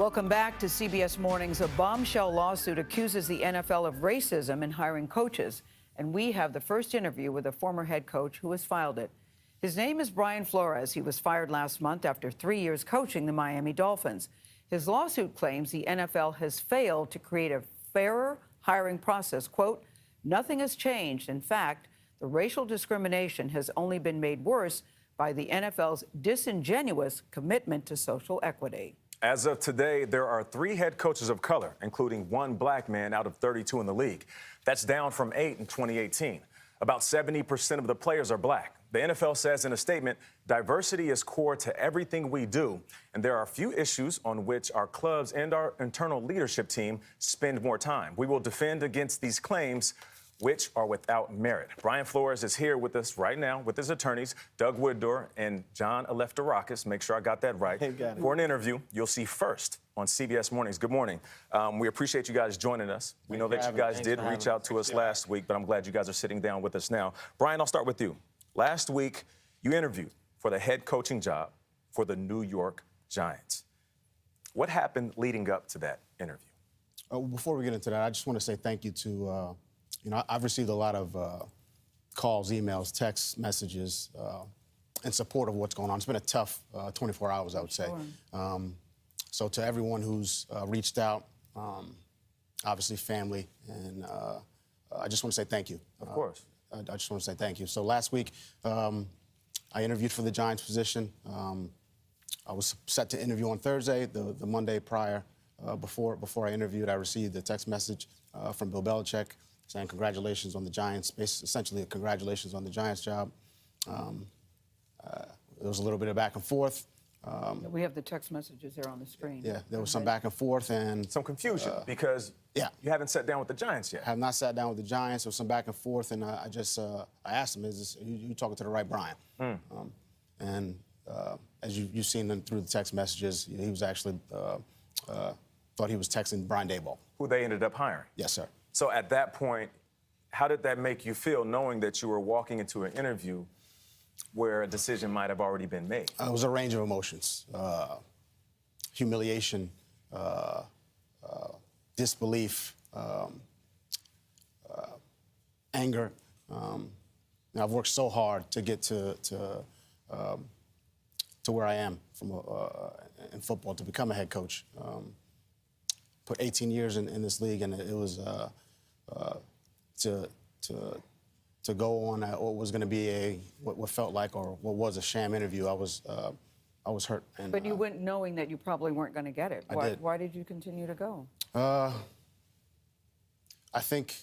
Welcome back to CBS Mornings. A bombshell lawsuit accuses the NFL of racism in hiring coaches. And we have the first interview with a former head coach who has filed it. His name is Brian Flores. He was fired last month after 3 years coaching the Miami Dolphins. His lawsuit claims the NFL has failed to create a fairer hiring process. Quote, nothing has changed. In fact, the racial discrimination has only been made worse by the NFL's disingenuous commitment to social equity. As of today, there are 3 head coaches of color, including 1 black man out of 32 in the league. That's down from 8 in 2018. About 70% of the players are black. The NFL says in a statement, diversity is core to everything we do, and there are a few issues on which our clubs and our internal leadership team spend more time. We will defend against these claims, which are without merit. Brian Flores is here with us right now with his attorneys, Doug Wigdor and John Elefterakis. Make sure I got that right. For an interview you'll see first on CBS Mornings. Good morning. We appreciate you guys joining us. We know that you guys did reach out to us last week, but I'm glad you guys are sitting down with us now. Brian, I'll start with you. Last week, you interviewed for the head coaching job for the New York Giants. What happened leading up to that interview? Before we get into that, I just want to say thank you to I've received a lot of calls, emails, text messages in support of what's going on. It's been a tough 24 hours, I would say. So to everyone who's reached out, obviously family, and I just want to say thank you. Of course. I just want to say thank you. So last week, I interviewed for the Giants position. I was set to interview on Thursday, the Monday prior. Before I interviewed, I received a text message from Bill Belichick saying congratulations on the Giants, essentially congratulations on the Giants job. There was a little bit of back and forth. We have the text messages there on the screen. Yeah, there was some back and forth and some confusion because you haven't sat down with the Giants yet. I have not sat down with the Giants. There was some back and forth, and I asked him, "Is you talking to the right Brian?" As you've seen through the text messages, he was actually thought he was texting Brian Daboll, who they ended up hiring. Yes, sir. So at that point, how did that make you feel, knowing that you were walking into an interview where a decision might have already been made? It was a range of emotions. Humiliation, disbelief, anger. I've worked so hard to get to where I am in football, to become a head coach. Put 18 years in this league, and it was to go on what was going to be what felt like, or what was a sham interview. I was hurt. And, but you went knowing that you probably weren't going to get it. I did. Why did you continue to go? I think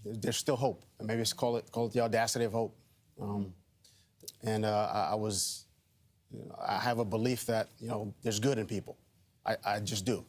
there's still hope, and maybe it's call it the audacity of hope. I have a belief that there's good in people. I just do.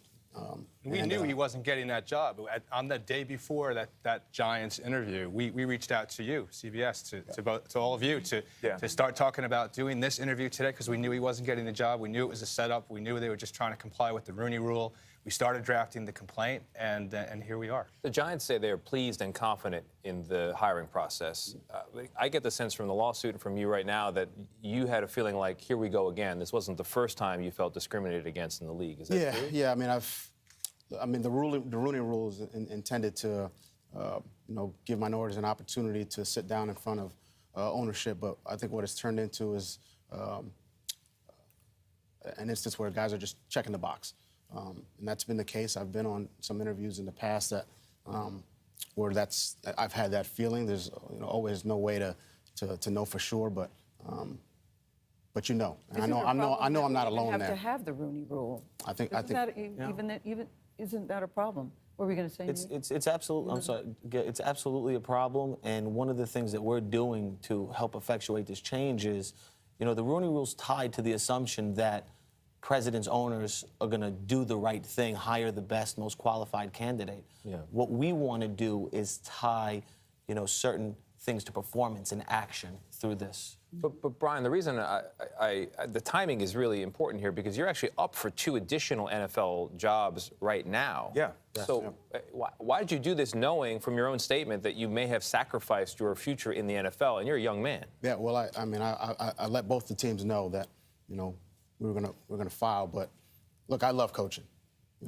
We knew he wasn't getting that job. On the day before that Giants interview, we reached out to you, CBS, to all of you, to start talking about doing this interview today, because we knew he wasn't getting the job. We knew it was a setup. We knew they were just trying to comply with the Rooney Rule. We started drafting the complaint, and here we are. The Giants say they are pleased and confident in the hiring process. I get the sense from the lawsuit and from you right now that you had a feeling like, here we go again. This wasn't the first time you felt discriminated against in the league. Is that true? Yeah. I mean, the Rooney Rule is intended to, give minorities an opportunity to sit down in front of ownership. But I think what it's turned into is an instance where guys are just checking the box. And that's been the case. I've been on some interviews in the past that where I've had that feeling. There's always no way to know for sure, but you know. And I know I'm not alone there. Have to have the Rooney Rule. Isn't that a problem? What were we going to say? It's absolutely. I'm sorry. It's absolutely a problem. And one of the things that we're doing to help effectuate this change is, the Rooney Rule's tied to the assumption that presidents, owners are going to do the right thing, hire the best, most qualified candidate. Yeah. What we want to do is tie, certain things to performance and action through this. But Brian, the reason the timing is really important here, because you're actually up for 2 additional NFL jobs right now. Yeah. So why did you do this, knowing from your own statement that you may have sacrificed your future in the NFL, and you're a young man? Yeah. Well, I let both the teams know that, we were gonna file. But look, I love coaching.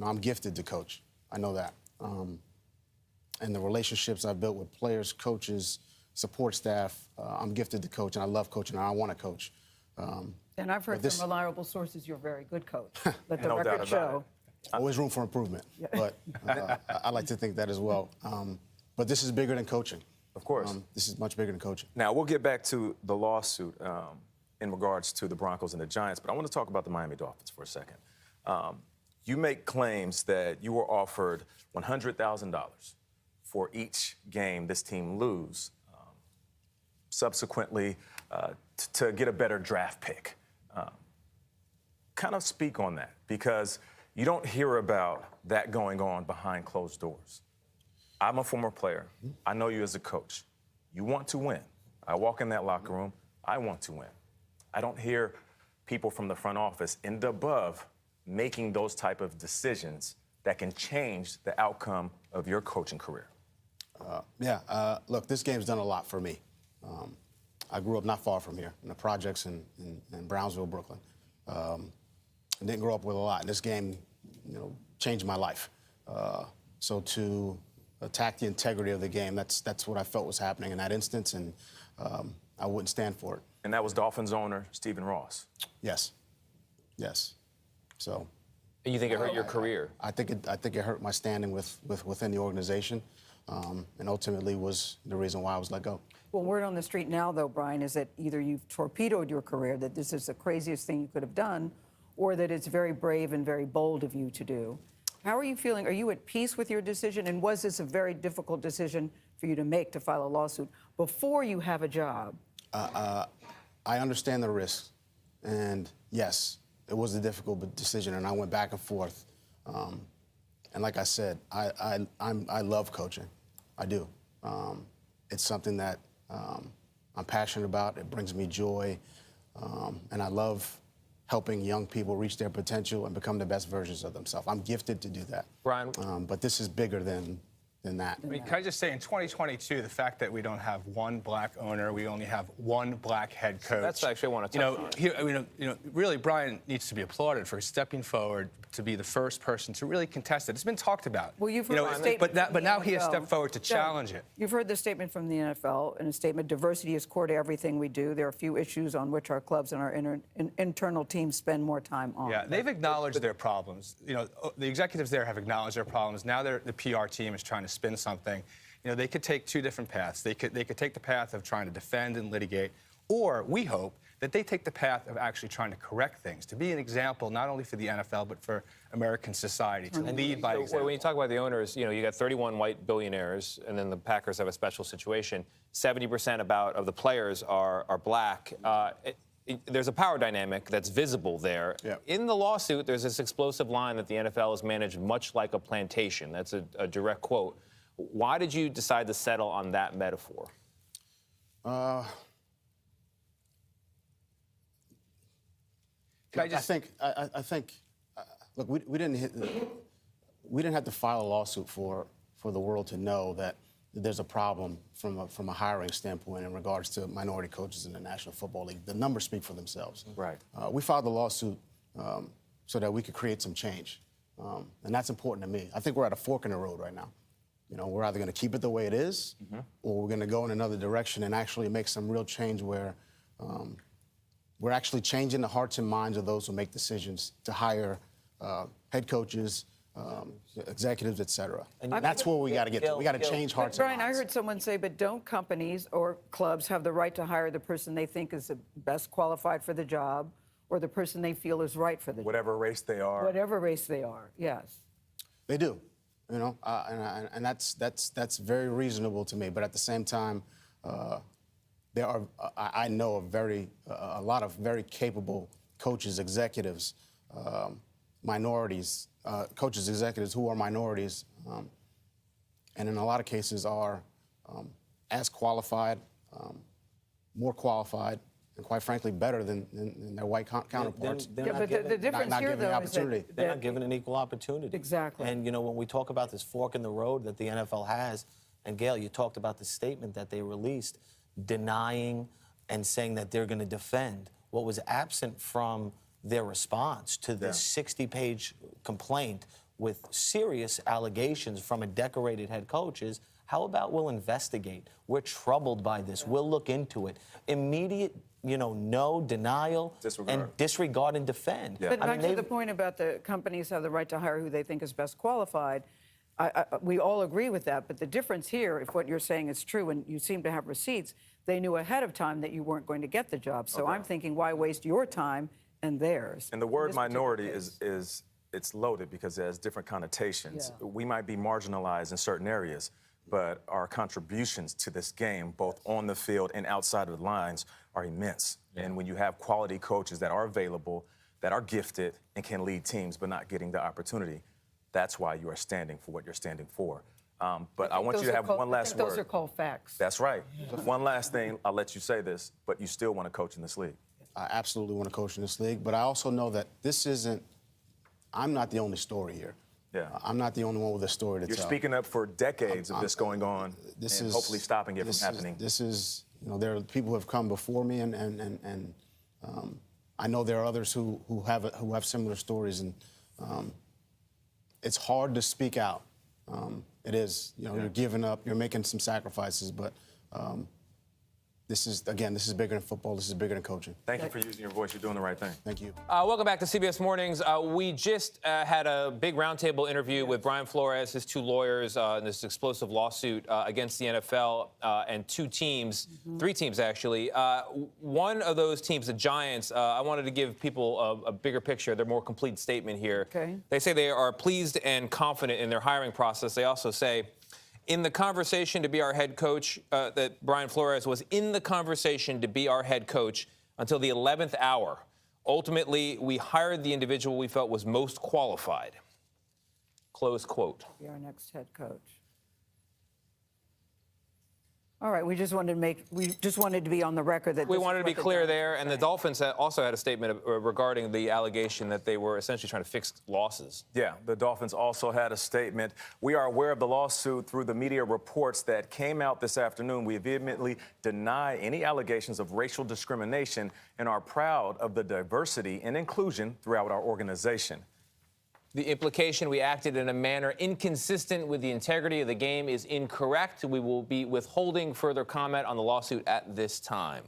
I'm gifted to coach. I know that. And the relationships I've built with players, coaches, support staff, I'm gifted to coach, and I love coaching, and I want to coach. And I've heard from reliable sources you're a very good coach. Let the No doubt record about show. Always room for improvement, but I like to think that as well. But this is bigger than coaching. Of course. This is much bigger than coaching. Now, we'll get back to the lawsuit in regards to the Broncos and the Giants, but I want to talk about the Miami Dolphins for a second. You make claims that you were offered $100,000 for each game this team lose, subsequently to get a better draft pick. Kind of speak on that, because you don't hear about that going on behind closed doors. I'm a former player. I know you as a coach. You want to win. I walk in that locker room. I want to win. I don't hear people from the front office and above making those type of decisions that can change the outcome of your coaching career. Look, this game's done a lot for me. I grew up not far from here, in the projects in Brownsville, Brooklyn. And didn't grow up with a lot. And this game, changed my life. So to attack the integrity of the game, that's what I felt was happening in that instance, and I wouldn't stand for it. And that was Dolphins owner Stephen Ross. Yes. So. And you think it hurt your career? I think it hurt my standing within the organization, and ultimately was the reason why I was let go. Well, word on the street now, though, Brian, is that either you've torpedoed your career, that this is the craziest thing you could have done, or that it's very brave and very bold of you to do. How are you feeling? Are you at peace with your decision? And was this a very difficult decision for you to make, to file a lawsuit before you have a job? I understand the risks, and yes, it was a difficult decision, and I went back and forth. And like I said, I love coaching. I do. It's something that I'm passionate about. It brings me joy, and I love helping young people reach their potential and become the best versions of themselves. I'm gifted to do that. Brian? But this is bigger than that. I mean, can I just say, in 2022, the fact that we don't have one black owner, we only have one black head coach. That's actually I want to touch on. Really, Brian needs to be applauded for stepping forward to be the first person to really contest it. It's been talked about. Well, you've heard the statement. But now he has stepped forward to challenge it. You've heard the statement from the NFL, in a statement, diversity is core to everything we do. There are a few issues on which our clubs and our internal teams spend more time on. Yeah, they've acknowledged their problems. The executives there have acknowledged their problems. Now the PR team is trying to spin something. They could take two different paths. They could take the path of trying to defend and litigate, or we hope that they take the path of actually trying to correct things, to be an example not only for the NFL but for American society, to lead by example. When you talk about the owners, you got 31 white billionaires, and then the Packers have a special situation. 70% of the players are black. There's a power dynamic that's visible there. Yeah. In the lawsuit, there's this explosive line that the NFL is managed much like a plantation. That's a direct quote. Why did you decide to settle on that metaphor? I think. Look, we didn't have to file a lawsuit for the world to know that there's a problem from a hiring standpoint in regards to minority coaches in the National Football League. The numbers speak for themselves. Right. We filed the lawsuit so that we could create some change, and that's important to me. I think we're at a fork in the road right now. We're either going to keep it the way it is, or we're going to go in another direction and actually make some real change where we're actually changing the hearts and minds of those who make decisions to hire head coaches, executives, et cetera. And that's where we got to get to. We got to change hearts and minds. Brian, I heard someone say, but don't companies or clubs have the right to hire the person they think is the best qualified for the job, or the person they feel is right for the job? Whatever race they are. Whatever race they are, yes. They do. And that's very reasonable to me. But at the same time, there are I know a lot of very capable coaches, executives, minorities, coaches, executives who are minorities, and in a lot of cases are as qualified, more qualified, and quite frankly better than their white counterparts. But the difference here, though, is that they're not given an equal opportunity. Exactly. And, when we talk about this fork in the road that the NFL has, and Gayle, you talked about the statement that they released, denying and saying that they're going to defend. What was absent from their response to this 60-page complaint with serious allegations from a decorated head coach is, how about we'll investigate? We're troubled by this. We'll look into it. Immediate, no denial, and disregard and defend. But back to the point about the companies have the right to hire who they think is best qualified, we all agree with that. But the difference here, if what you're saying is true and you seem to have receipts, they knew ahead of time that you weren't going to get the job. So I'm thinking, why waste your time and theirs? And the word minority is it's loaded because it has different connotations. Yeah. We might be marginalized in certain areas, but our contributions to this game, both on the field and outside of the lines, are immense. Yeah. And when you have quality coaches that are available, that are gifted, and can lead teams but not getting the opportunity, that's why you are standing for what you're standing for. But I want you to have one last word. Those are called facts. That's right. One last thing, I'll let you say this, but you still want to coach in this league. I absolutely want to coach in this league, but I also know that I'm not the only story here. Yeah. I'm not the only one with a story to tell. You're speaking up for decades of this going on and hopefully stopping it from happening. There are people who have come before me, and I know there are others who have similar stories, and it's hard to speak out. It is. You're giving up, you're making some sacrifices, but this is bigger than football. This is bigger than coaching. Thank you for using your voice. You're doing the right thing. Thank you. Welcome back to CBS Mornings. We just had a big roundtable interview with Brian Flores, his two lawyers, in this explosive lawsuit against the NFL and two teams, three teams actually. One of those teams, the Giants, I wanted to give people a bigger picture, their more complete statement here. Okay. They say they are pleased and confident in their hiring process. They also say, in the conversation to be our head coach, that Brian Flores was in the conversation to be our head coach until the 11th hour. Ultimately, we hired the individual we felt was most qualified. Close quote. Be our next head coach. All right, we just wanted to be on the record that we wanted to be clear there, and the Dolphins also had a statement regarding the allegation that they were essentially trying to fix losses. Yeah, the Dolphins also had a statement. We are aware of the lawsuit through the media reports that came out this afternoon. We vehemently deny any allegations of racial discrimination and are proud of the diversity and inclusion throughout our organization. The implication we acted in a manner inconsistent with the integrity of the game is incorrect. We will be withholding further comment on the lawsuit at this time.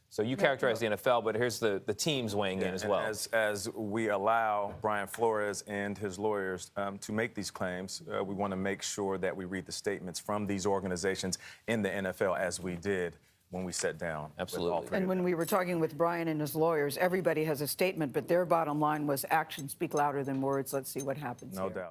So you characterize the NFL, but here's the teams weighing in as well. As we allow Brian Flores and his lawyers to make these claims, we want to make sure that we read the statements from these organizations in the NFL as we did when we sat down. Absolutely. And when we were talking with Brian and his lawyers, everybody has a statement, but their bottom line was actions speak louder than words. Let's see what happens. No doubt.